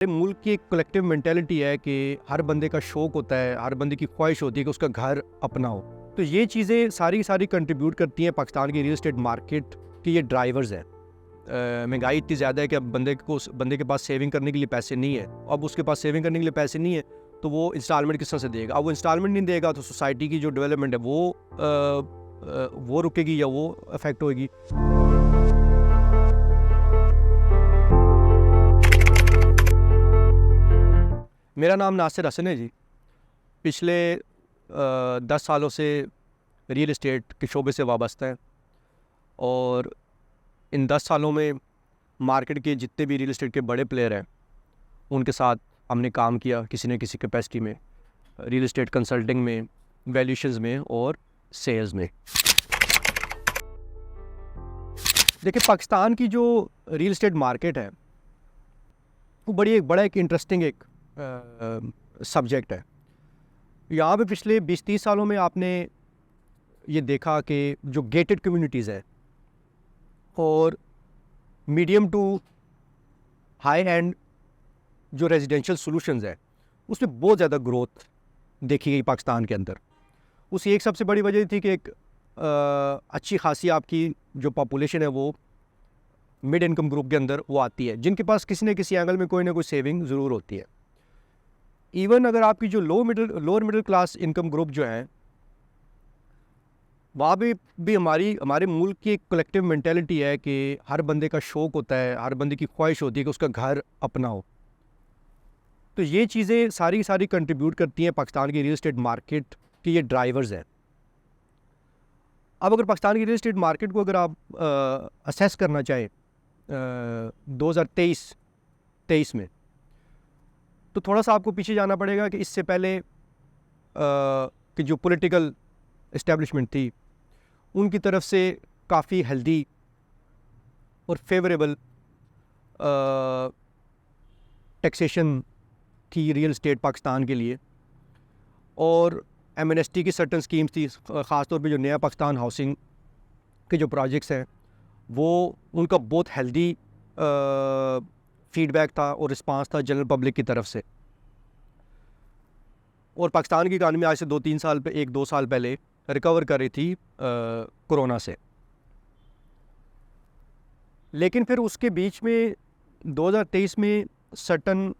मुल्क की एक कलेक्टिव मेंटालिटी है कि हर बंदे का शौक होता है, हर बंदे की ख्वाहिश होती है कि उसका घर अपना हो। तो ये चीज़ें सारी कंट्रीब्यूट करती हैं पाकिस्तान की रियल एस्टेट मार्केट के ये ड्राइवर्स हैं। महंगाई इतनी ज़्यादा है कि अब बंदे के पास सेविंग करने के लिए पैसे नहीं है। अब उसके पास सेविंग करने के लिए पैसे नहीं है तो वो इंस्टॉलमेंट किस तरह से देगा। अब वो इंस्टॉलमेंट नहीं देगा तो सोसाइटी की जो डेवलपमेंट है वो रुकेगी या वो अफेक्ट होगी। मेरा नाम नासिर हसन है जी। पिछले 10 सालों से रियल एस्टेट के शोबे से वाबस्ता है और इन 10 सालों में मार्केट के जितने भी रियल एस्टेट के बड़े प्लेयर हैं उनके साथ हमने काम किया किसी न किसी कैपेसिटी में, रियल एस्टेट कंसल्टिंग में, वैल्यूएशंस में और सेल्स में। देखिए, पाकिस्तान की जो रियल एस्टेट मार्केट है वो बड़ा एक इंटरेस्टिंग एक सब्जेक्ट है। यहाँ पे पिछले 20-30 सालों में आपने ये देखा कि जो गेटेड कम्युनिटीज़ है और मीडियम टू हाई एंड जो रेजिडेंशियल सॉल्यूशंस है उसमें बहुत ज़्यादा ग्रोथ देखी गई पाकिस्तान के अंदर। उसकी एक सबसे बड़ी वजह थी कि एक अच्छी खासी आपकी जो पॉपुलेशन है वो मिड इनकम ग्रुप के अंदर वो आती है, जिनके पास किसी न किसी एंगल में कोई ना कोई सेविंग ज़रूर होती है। इवन अगर आपकी जो lower middle class income group जो है वहाँ भी हमारे मुल्क की एक कलेक्टिव मेंटालिटी है कि हर बंदे का शौक होता है, हर बंदे की ख्वाहिश होती है कि उसका घर अपना हो। तो ये चीज़ें सारी कंट्रीब्यूट करती हैं पाकिस्तान की रियल एस्टेट मार्केट के ये ड्राइवर्स हैं। अब अगर पाकिस्तान की रियल एस्टेट मार्केट को अगर आप असेस करना चाहें 2023 में, तो थोड़ा सा आपको पीछे जाना पड़ेगा कि इससे पहले कि जो पॉलिटिकल इस्टेब्लिशमेंट थी उनकी तरफ से काफ़ी हेल्दी और फेवरेबल टैक्सेशन थी रियल एस्टेट पाकिस्तान के लिए, और एमएनएसटी की सर्टन स्कीम्स थी। ख़ास तौर पे जो नया पाकिस्तान हाउसिंग के जो प्रोजेक्ट्स हैं वो उनका बहुत हेल्दी फीडबैक था और रिस्पांस था जनरल पब्लिक की तरफ से। और पाकिस्तान की इकानमी आज से 1-2 साल पहले रिकवर कर रही थी कोरोना से। लेकिन फिर उसके बीच में 2023 में सर्टन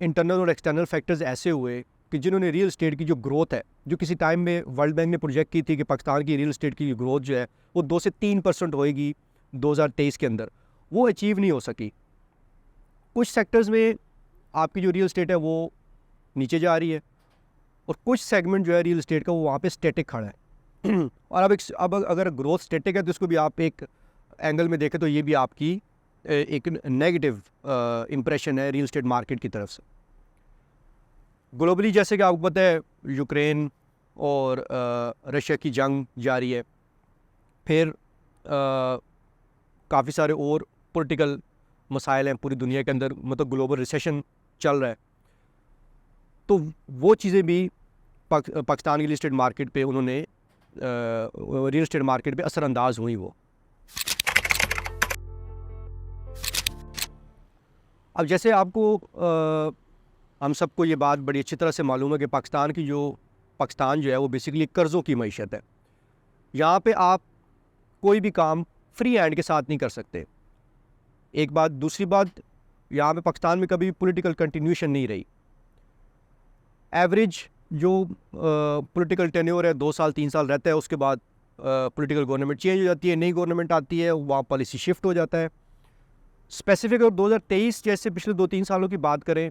इंटरनल और एक्सटर्नल फैक्टर्स ऐसे हुए कि जिन्होंने रियल एस्टेट की जो ग्रोथ है, जो किसी टाइम में वर्ल्ड बैंक ने प्रोजेक्ट की थी कि पाकिस्तान की रियल एस्टेट की ग्रोथ जो है वो 2 से 3% होएगी 2023 के अंदर, वो अचीव नहीं हो सकी। कुछ सेक्टर्स में आपकी जो रियल एस्टेट है वो नीचे जा रही है और कुछ सेगमेंट जो है रियल एस्टेट का वो वहाँ पे स्टैटिक खड़ा है। और अब अगर ग्रोथ स्टैटिक है तो इसको भी आप एक एंगल में देखें तो ये भी आपकी एक नेगेटिव इम्प्रेशन है रियल एस्टेट मार्केट की तरफ से। ग्लोबली जैसे कि आपको पता है यूक्रेन और रशिया की जंग जारी है, फिर काफ़ी सारे और पॉलिटिकल मसाइल हैं पूरी दुनिया के अंदर, मतलब ग्लोबल रिसेशन चल रहा है। तो वो चीज़ें भी पाकिस्तान की रियल एस्टेट मार्केट पे उन्होंने रियल एस्टेट मार्केट पे असरअंदाज हुई वो। अब जैसे आपको हम सबको ये बात बड़ी अच्छी तरह से मालूम है कि पाकिस्तान जो है वो बेसिकली कर्ज़ों की मईशत है। यहाँ पे आप कोई भी काम फ्री हैंड के साथ नहीं कर सकते, एक बात। दूसरी बात, यहाँ पे पाकिस्तान में कभी पॉलिटिकल कंटिन्यूशन नहीं रही। एवरेज जो पॉलिटिकल टेन्योर है 2 साल 3 साल रहता है, उसके बाद पॉलिटिकल गवर्नमेंट चेंज हो जाती है, नई गवर्नमेंट आती है, वहाँ पॉलिसी शिफ्ट हो जाता है। स्पेसिफिक और 2023 जैसे पिछले 2-3 सालों की बात करें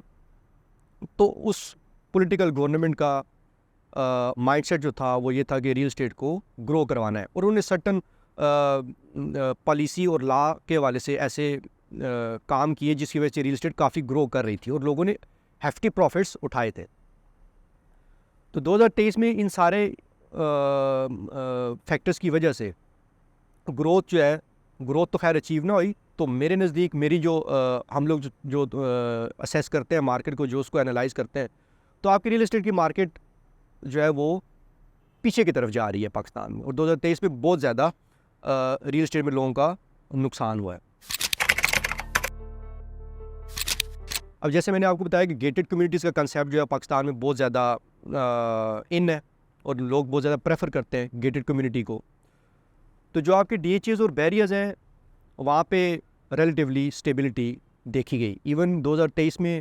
तो उस पॉलिटिकल गवर्नमेंट का माइंडसेट जो था वो ये था कि रियल एस्टेट को ग्रो करवाना है, और उन्होंने सर्टन पॉलिसी और लॉ के हवाले से ऐसे काम किए जिसकी वजह से रियल एस्टेट काफ़ी ग्रो कर रही थी और लोगों ने हेफ्टी प्रॉफिट्स उठाए थे। तो 2023 में इन सारे फैक्टर्स की वजह से ग्रोथ तो खैर अचीव ना हुई। तो मेरे नज़दीक मेरी जो हम लोग जो असेस करते हैं मार्केट को, जो उसको एनालाइज करते हैं, तो आपकी रियल एस्टेट की मार्केट जो है वो पीछे की तरफ जा रही है पाकिस्तान में, और 2023 में बहुत ज़्यादा रियल एस्टेट में लोगों का नुकसान हुआ है। अब जैसे मैंने आपको बताया कि गेटेड कम्युनिटीज़ का कंसेप्ट जो है पाकिस्तान में बहुत ज़्यादा इन है और लोग बहुत ज़्यादा प्रेफर करते हैं गेटेड कम्युनिटी को। तो जो आपके DHAs और बैरियर्स हैं वहाँ पे रिलेटिवली स्टेबिलिटी देखी गई। इवन 2023 में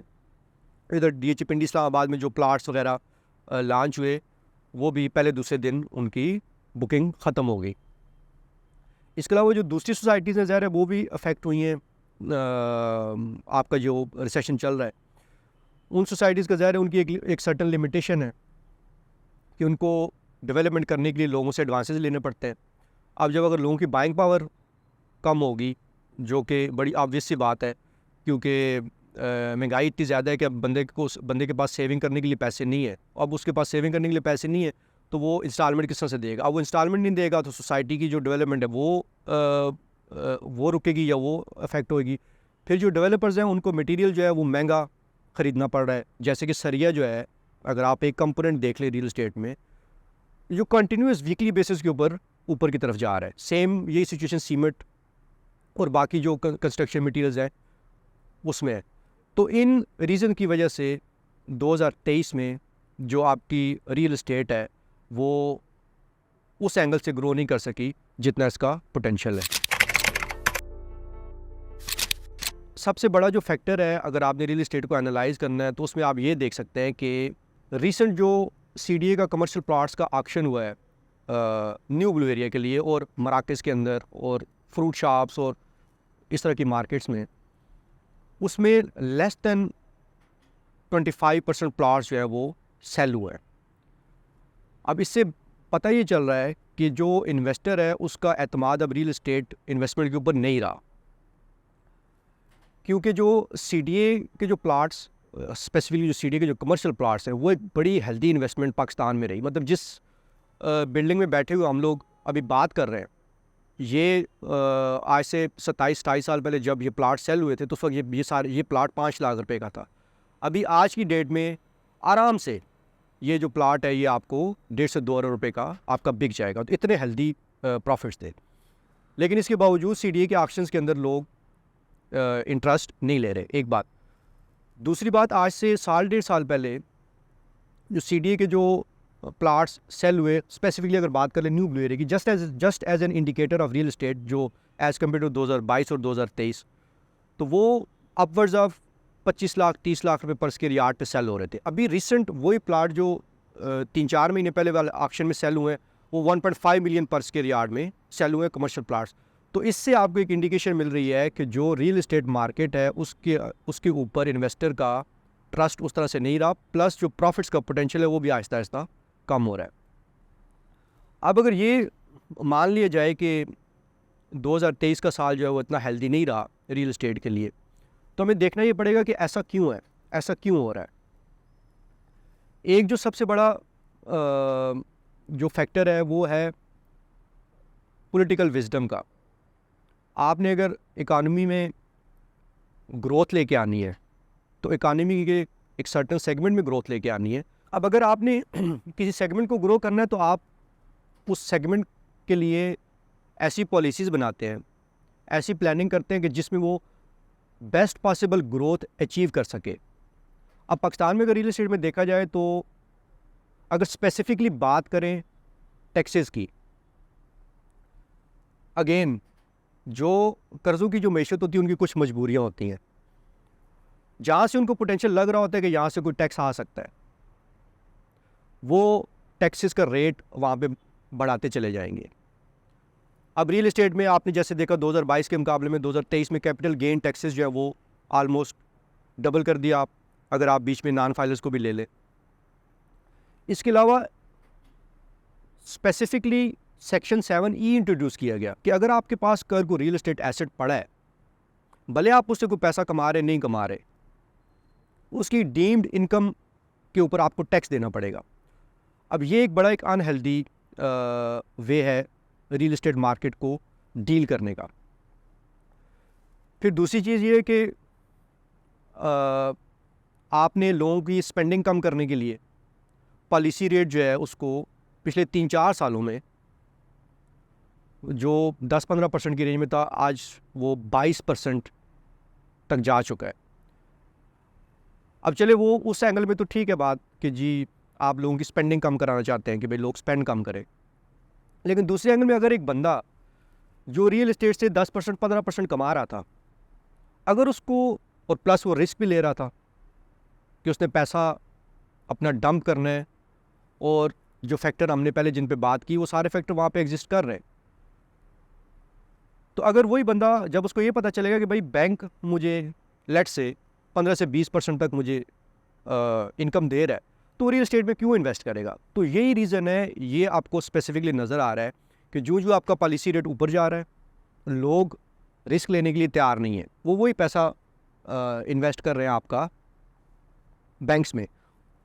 इधर DHA पिंडी इस्लामाबाद में जो प्लाट्स वगैरह लॉन्च हुए वो भी पहले दूसरे दिन उनकी बुकिंग ख़त्म हो गई। इसके अलावा जो दूसरी सोसाइटीज़ हैं ज़ाहिर है वो भी अफेक्ट हुई हैं। आपका जो रिसेशन चल रहा है उन सोसाइटीज़ का ज़ाहिर है उनकी एक सर्टन लिमिटेशन है कि उनको डेवलपमेंट करने के लिए लोगों से एडवांसेस लेने पड़ते हैं। अब जब अगर लोगों की बाइंग पावर कम होगी, जो कि बड़ी ऑब्वियस सी बात है क्योंकि महंगाई इतनी ज़्यादा है कि अब बंदे के पास सेविंग करने के लिए पैसे नहीं है। अब उसके पास सेविंग करने के लिए पैसे नहीं है तो वो इंस्टॉलमेंट किस तरह से देगा। अब वो इंस्टॉलमेंट नहीं देगा तो सोसाइटी की जो डेवलपमेंट है वो रुकेगी या वो अफेक्ट होगी। फिर जो डेवलपर्स हैं उनको मटेरियल जो है वो महंगा ख़रीदना पड़ रहा है। जैसे कि सरिया जो है, अगर आप एक कंपोनेंट देख लें रियल एस्टेट में, जो कंटिन्यूस वीकली बेसिस के ऊपर की तरफ जा रहा है। सेम यही सिचुएशन सीमेंट और बाकी जो कंस्ट्रक्शन मटेरियल्स हैं उसमें है। तो इन रीज़न की वजह से 2023 में जो आपकी रियल एस्टेट है वो उस एंगल से ग्रो नहीं कर सकी जितना इसका पोटेंशियल है। सबसे बड़ा जो फैक्टर है अगर आपने रियल एस्टेट को एनालाइज करना है तो उसमें आप ये देख सकते हैं कि रीसेंट जो CDA का कमर्शियल प्लॉट्स का ऑक्शन हुआ है न्यू ब्लू एरिया के लिए और मराकज़ के अंदर और फ्रूट शॉप्स और इस तरह की मार्केट्स में, उसमें लेस दैन 25% प्लॉट्स जो है वो सेल हुए हैं। अब इससे पता ये चल रहा है कि जो इन्वेस्टर है उसका एतमाद अब रियल एस्टेट इन्वेस्टमेंट के ऊपर नहीं रहा, क्योंकि जो CDA के जो प्लाट्स, स्पेसिफिकली जो CDA के जो कमर्शियल प्लाट्स हैं वो एक बड़ी हेल्दी इन्वेस्टमेंट पाकिस्तान में रही। मतलब जिस बिल्डिंग में बैठे हुए हम लोग अभी बात कर रहे हैं, ये आज से 27-28 साल पहले जब ये प्लाट सेल हुए थे तो उस वक्त ये प्लाट 5 लाख रुपए का था। अभी आज की डेट में आराम से ये जो प्लाट है ये आपको 1.5 से 2 अरब रुपए का आपका बिक जाएगा। तो इतने हेल्दी प्रॉफिट्स थे, लेकिन इसके बावजूद CDA के ऑप्शंस के अंदर लोग इंटरेस्ट नहीं ले रहे। एक बात। दूसरी बात, आज से 1.5 साल पहले जो CDA के जो प्लाट्स सेल हुए, स्पेसिफिकली अगर बात कर लें न्यू ब्लू एरिया की, just as an indicator of real estate, जो एज़ कम्पेयर टू 2022 और 2023, तो वो अपवर्ड्स ऑफ 25 लाख 30 लाख रुपए पर स्क्वायर यार्ड पे सेल हो रहे थे। अभी रिसेंट वही प्लाट जो 3-4 महीने पहले वाले ऑक्शन में सेल हुए हैं वो 1.5 मिलियन पर स्क्वायर यार्ड में सेल हुए कमर्शियल प्लाट्स। तो इससे आपको एक इंडिकेशन मिल रही है कि जो रियल एस्टेट मार्केट है उसके ऊपर इन्वेस्टर का ट्रस्ट उस तरह से नहीं रहा, प्लस जो प्रॉफिट्स का पोटेंशियल है वो भी आहिस्ता आहिस्ता कम हो रहा है। अब अगर ये मान लिया जाए कि 2023 का साल जो है वो इतना हेल्दी नहीं रहा रियल एस्टेट के लिए, तो हमें देखना ये पड़ेगा कि ऐसा क्यों है, ऐसा क्यों हो रहा है। एक जो सबसे बड़ा जो फैक्टर है वो है पॉलिटिकल विजडम का। आपने अगर इकानमी में ग्रोथ लेके आनी है तो इकानमी के एक सर्टन सेगमेंट में ग्रोथ लेके आनी है। अब अगर आपने किसी सेगमेंट को ग्रो करना है तो आप उस सेगमेंट के लिए ऐसी पॉलिसीज़ बनाते हैं, ऐसी प्लानिंग करते हैं कि जिसमें वो बेस्ट पॉसिबल ग्रोथ अचीव कर सके। अब पाकिस्तान में अगर रियल एस्टेट में देखा जाए तो अगर स्पेसिफिकली बात करें टैक्सेस की, अगेन जो कर्ज़ों की जो मैशत होती है उनकी कुछ मजबूरियां होती हैं, जहाँ से उनको पोटेंशियल लग रहा होता है कि यहाँ से कोई टैक्स आ सकता है, वो टैक्सेस का रेट वहाँ पे बढ़ाते चले जाएंगे। अब रियल एस्टेट में आपने जैसे देखा 2022 के मुकाबले में 2023 में कैपिटल गेन टैक्सेस जो है वो ऑलमोस्ट डबल कर दिया आप, अगर आप बीच में नॉन फाइलर्स को भी ले लें। इसके अलावा स्पेसिफिकली सेक्शन 7E इंट्रोड्यूस किया गया कि अगर आपके पास कल को रियल एस्टेट एसेट पड़ा है, भले आप उससे कोई पैसा कमा रहे नहीं कमा रहे, उसकी डीम्ड इनकम के ऊपर आपको टैक्स देना पड़ेगा। अब ये एक बड़ा एक अनहेल्दी वे है रियल एस्टेट मार्केट को डील करने का। फिर दूसरी चीज़ ये है कि आपने लोगों की स्पेंडिंग कम करने के लिए पॉलिसी रेट जो है उसको पिछले 3-4 सालों में जो 10-15% की रेंज में था, आज वो 22% तक जा चुका है। अब चले वो उस एंगल में तो ठीक है बात कि जी आप लोगों की स्पेंडिंग कम कराना चाहते हैं कि भाई लोग स्पेंड कम करें, लेकिन दूसरे एंगल में अगर एक बंदा जो रियल एस्टेट से 10% 15% कमा रहा था, अगर उसको, और प्लस वो रिस्क भी ले रहा था कि उसने पैसा अपना डंप करना है, और जो फैक्टर हमने पहले जिन पे बात की वो सारे फैक्टर वहाँ पे एग्जिस्ट कर रहे हैं, तो अगर वही बंदा जब उसको ये पता चलेगा कि भाई बैंक मुझे लेट से 15 से 20% तक मुझे इनकम दे रहा है, तो रियल एस्टेट में क्यों इन्वेस्ट करेगा। तो यही रीज़न है, ये आपको स्पेसिफिकली नज़र आ रहा है कि जो आपका पॉलिसी रेट ऊपर जा रहा है, लोग रिस्क लेने के लिए तैयार नहीं है, वो वही पैसा इन्वेस्ट कर रहे हैं आपका बैंक्स में।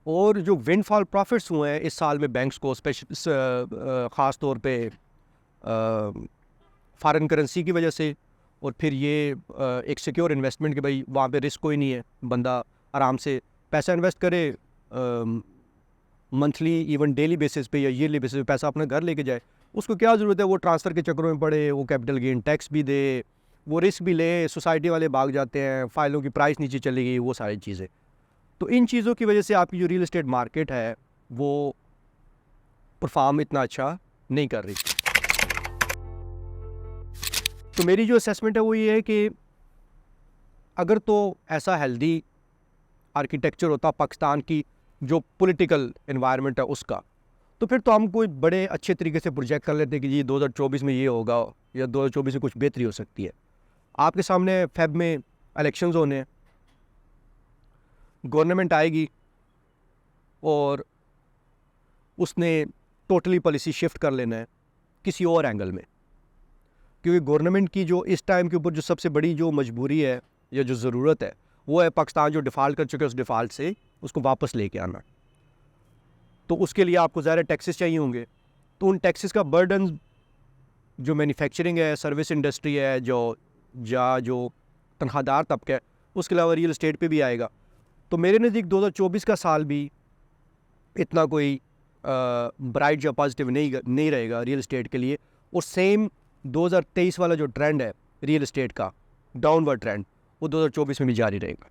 और जो विंडफॉल प्रॉफिट्स हुए हैं इस साल में बैंक्स को, ख़ास तौर पे फॉरेन करेंसी की वजह से, और फिर ये एक सिक्योर इन्वेस्टमेंट कि भाई वहाँ पे रिस्क कोई नहीं है, बंदा आराम से पैसा इन्वेस्ट करे, मंथली इवन डेली बेसिस पे या ईयरली बेसिस पे पैसा अपना घर लेके जाए, उसको क्या ज़रूरत है वो ट्रांसफ़र के चक्करों में पड़े, वो कैपिटल गेन टैक्स भी दे, वो रिस्क भी ले, सोसाइटी वाले भाग जाते हैं, फाइलों की प्राइस नीचे चली गई, वो सारी चीज़ें। तो इन चीज़ों की वजह से आपकी जो रियल एस्टेट मार्केट है वो परफॉर्म इतना अच्छा नहीं कर रही। तो मेरी जो असेसमेंट है वो ये है कि अगर तो ऐसा हेल्दी आर्किटेक्चर होता पाकिस्तान की जो पॉलिटिकल एनवायरनमेंट है उसका, तो फिर तो हम कोई बड़े अच्छे तरीके से प्रोजेक्ट कर लेते कि जी 2024 में ये होगा या 2024 में कुछ बेहतरी हो सकती है। आपके सामने फेब में इलेक्शंस होने हैं, गवर्नमेंट आएगी और उसने टोटली पॉलिसी शिफ्ट कर लेना है किसी और एंगल में, क्योंकि गवर्नमेंट की जो इस टाइम के ऊपर जो सबसे बड़ी जो मजबूरी है या जो ज़रूरत है वो है पाकिस्तान जो डिफ़ॉल्ट कर चुके हैं उस डिफ़ॉल्ट से उसको वापस लेके आना। तो उसके लिए आपको ज़्यादा टैक्सेस चाहिए होंगे, तो उन टैक्सेस का बर्डन जो मैन्युफैक्चरिंग है, सर्विस इंडस्ट्री है, जो तनख्वाहदार तबका है, उसके अलावा रियल एस्टेट पे भी आएगा। तो मेरे नज़दीक 2024 का साल भी इतना कोई ब्राइट या पॉजिटिव नहीं रहेगा रियल एस्टेट के लिए, और सेम 2023 वाला जो ट्रेंड है रियल एस्टेट का डाउनवर्ड ट्रेंड वो 2024 में भी जारी रहेगा।